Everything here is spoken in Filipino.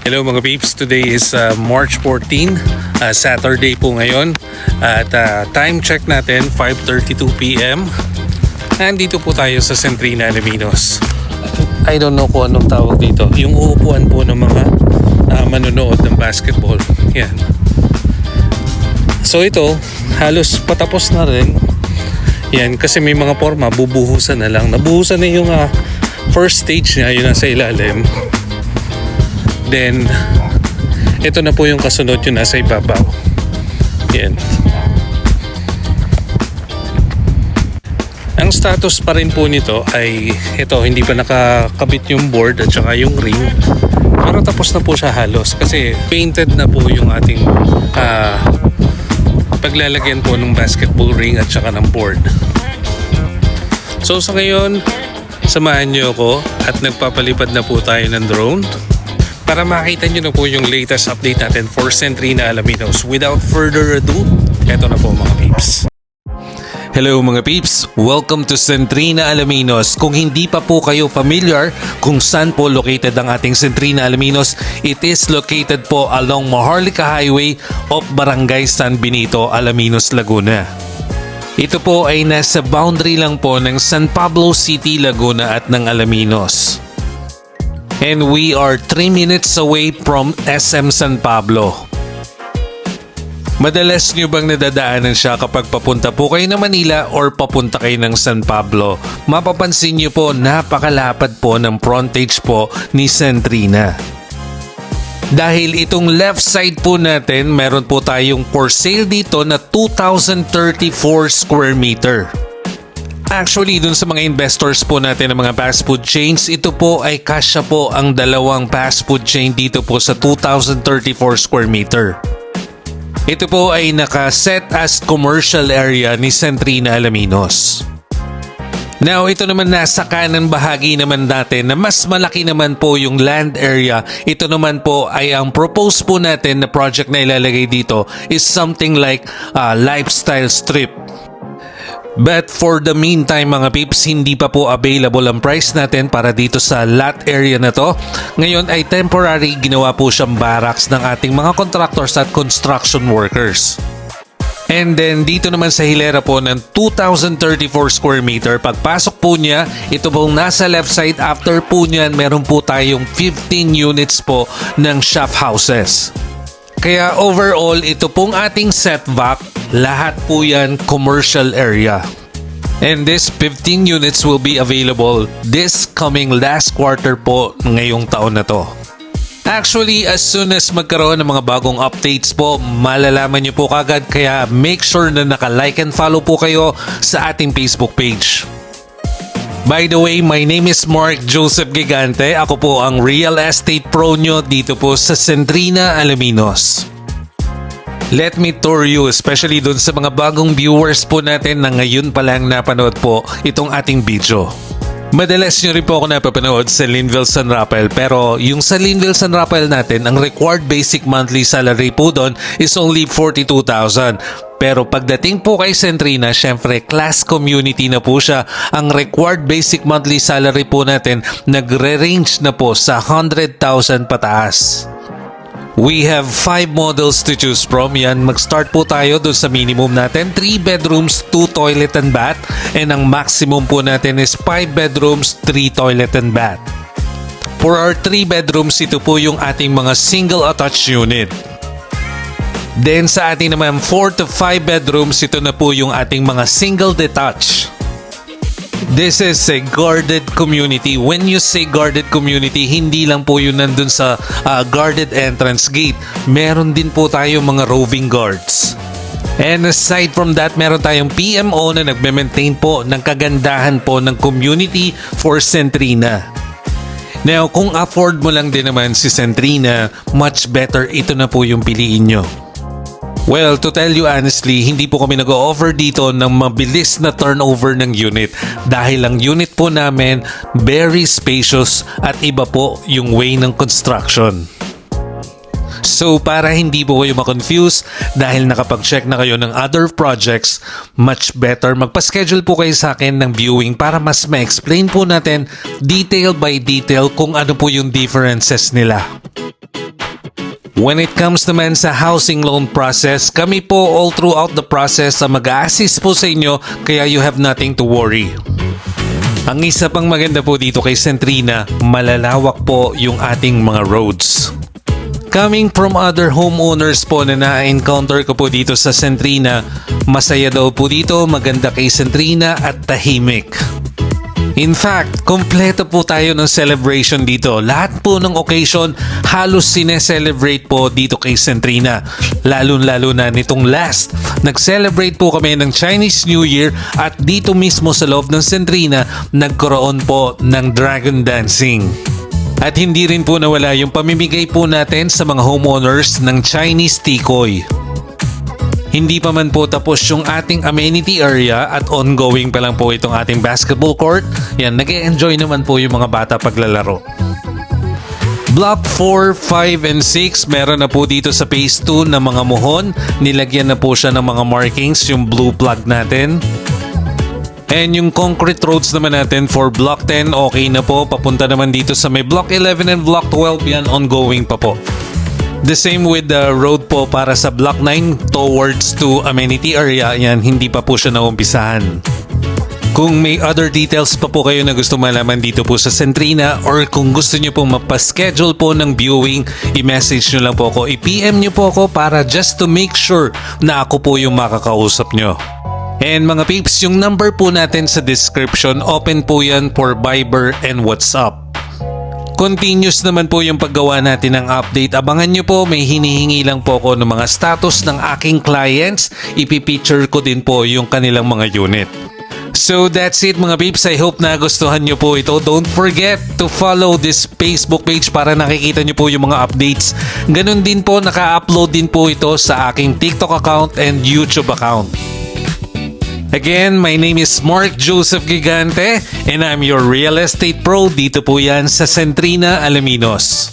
Hello mga peeps, today is March 14, Saturday po ngayon. At time check natin, 5:32 PM. Nandito po tayo sa Centrina Alaminos. I don't know kung anong tawag dito. Yung uupuan po ng mga manonood ng basketball. Yan. So ito, halos patapos na rin. Yan, kasi may mga forma, bubuhusan na lang. Nabuhusan na yung first stage niya, yun nasa ilalim. Then, ito na po yung kasunod, yung nasa ibabaw. Yan. Ang status pa rin po nito ay ito, hindi pa nakakabit yung board at saka yung ring. Pero tapos na po siya halos kasi painted na po yung ating paglalagyan po ng basketball ring at saka ng board. So sa ngayon, samahan niyo ako at nagpapalipad na po tayo ng drone para makita nyo na po yung latest update natin for Centrina Alaminos. Without further ado, eto na po mga peeps. Hello mga peeps! Welcome to Centrina Alaminos. Kung hindi pa po kayo familiar kung saan po located ang ating Centrina Alaminos, it is located po along Maharlika Highway of Barangay San Benito, Alaminos, Laguna. Ito po ay nasa boundary lang po ng San Pablo City, Laguna at ng Alaminos. And we are 3 minutes away from SM San Pablo. Madalas nyo bang nadadaanan siya kapag papunta po kayo ng Manila or papunta kayo ng San Pablo? Mapapansin nyo po, napakalapad po ng frontage po ni Centrina. Dahil itong left side po natin, meron po tayong for sale dito na 2,034 square meter. Actually, dun sa mga investors po natin ng mga fast food chains, ito po ay kasya po ang dalawang fast food chain dito po sa 2,034 square meter. Ito po ay nakaset as commercial area ni Centrina Alaminos. Now, ito naman nasa kanan bahagi naman natin na mas malaki naman po yung land area. Ito naman po ay ang propose po natin na project na ilalagay dito is something like lifestyle strip. But for the meantime mga peeps, hindi pa po available ang price natin para dito sa lot area na to. Ngayon ay temporary, ginawa po siyang barracks ng ating mga contractors at construction workers. And then dito naman sa hilera po ng 2,034 square meter, pagpasok po niya, ito pong nasa left side, after po niyan meron po tayong 15 units po ng shop houses. Kaya overall, ito pong ating setback, lahat po yan commercial area. And this 15 units will be available this coming last quarter po ngayong taon na to. Actually, as soon as magkaroon ng mga bagong updates po, malalaman nyo po kagad, kaya make sure na naka-like and follow po kayo sa ating Facebook page. By the way, my name is Mark Joseph Gigante. Ako po ang real estate pro nyo dito po sa Centrina Alaminos. Let me tour you, especially dun sa mga bagong viewers po natin na ngayon pa lang napanood po itong ating video. Madalas nyo rin po ako napapanood sa Linville San Rafael, pero yung sa Linville San Rafael natin, ang required basic monthly salary po doon is only 42,000. Pero pagdating po kay Centrina, syempre class community na po siya. Ang required basic monthly salary po natin nagre-range na po sa 100,000 pataas. We have 5 models to choose from. Yan, mag-start po tayo dun sa minimum natin. 3 bedrooms, 2 toilet and bath. And ang maximum po natin is 5 bedrooms, 3 toilet and bath. For our 3 bedrooms, ito po yung ating mga single attached unit. Then sa ating naman 4 to 5 bedrooms, ito na po yung ating mga single detached. This is a guarded community. When you say guarded community, hindi lang po yun nandun sa guarded entrance gate. Meron din po tayo mga roving guards. And aside from that, meron tayong PMO na nagme-maintain po ng kagandahan po ng community for Centrina. Now, kung afford mo lang din naman si Centrina, much better ito na po yung piliin nyo. Well, to tell you honestly, hindi po kami nag-o-offer dito ng mabilis na turnover ng unit dahil ang unit po namin very spacious at iba po yung way ng construction. So para hindi po kayo ma-confuse dahil nakapag-check na kayo ng other projects, much better magpa-schedule po kayo sa akin ng viewing para mas ma-explain po natin detail by detail kung ano po yung differences nila. When it comes naman sa housing loan process, kami po all throughout the process ang mag-a-assist po sa inyo kaya you have nothing to worry. Ang isa pang maganda po dito kay Centrina, malalawak po yung ating mga roads. Coming from other homeowners po na na-encounter ko po dito sa Centrina, masaya daw po dito, maganda kay Centrina at tahimik. In fact, kompleto po tayo ng celebration dito. Lahat po ng occasion, halos sineselebrate po dito kay Centrina. Lalo-lalo na nitong last. Nag-celebrate po kami ng Chinese New Year at dito mismo sa loob ng Centrina, nagkaroon po ng dragon dancing. At hindi rin po nawala yung pamimigay po natin sa mga homeowners ng Chinese tikoy. Hindi pa man po tapos yung ating amenity area at ongoing pa lang po itong ating basketball court. Yan, nag-e-enjoy naman po yung mga bata paglalaro. Block 4, 5, and 6, meron na po dito sa phase 2 na mga muhon. Nilagyan na po siya ng mga markings, yung blue plug natin. And yung concrete roads naman natin for Block 10, okay na po. Papunta naman dito sa may Block 11 and Block 12, yan ongoing pa po. The same with the road po para sa Block 9 towards to amenity area, yan hindi pa po siya naumpisahan. Kung may other details pa po kayo na gusto malaman dito po sa Centrina or kung gusto nyo pong mapaschedule po ng viewing, i-message nyo lang po ako, i-PM nyo po ako para just to make sure na ako po yung makakausap nyo. And mga peeps, yung number po natin sa description, open po yan for Viber and WhatsApp. Continuous naman po yung paggawa natin ng update. Abangan nyo po, may hinihingi lang po ako ng mga status ng aking clients. Ipipicture ko din po yung kanilang mga unit. So that's it mga peeps. I hope na gustuhan nyo po ito. Don't forget to follow this Facebook page para nakikita nyo po yung mga updates. Ganun din po, naka-upload din po ito sa aking TikTok account and YouTube account. Again, my name is Mark Joseph Gigante and I'm your real estate pro dito po yan sa Centrina, Alaminos.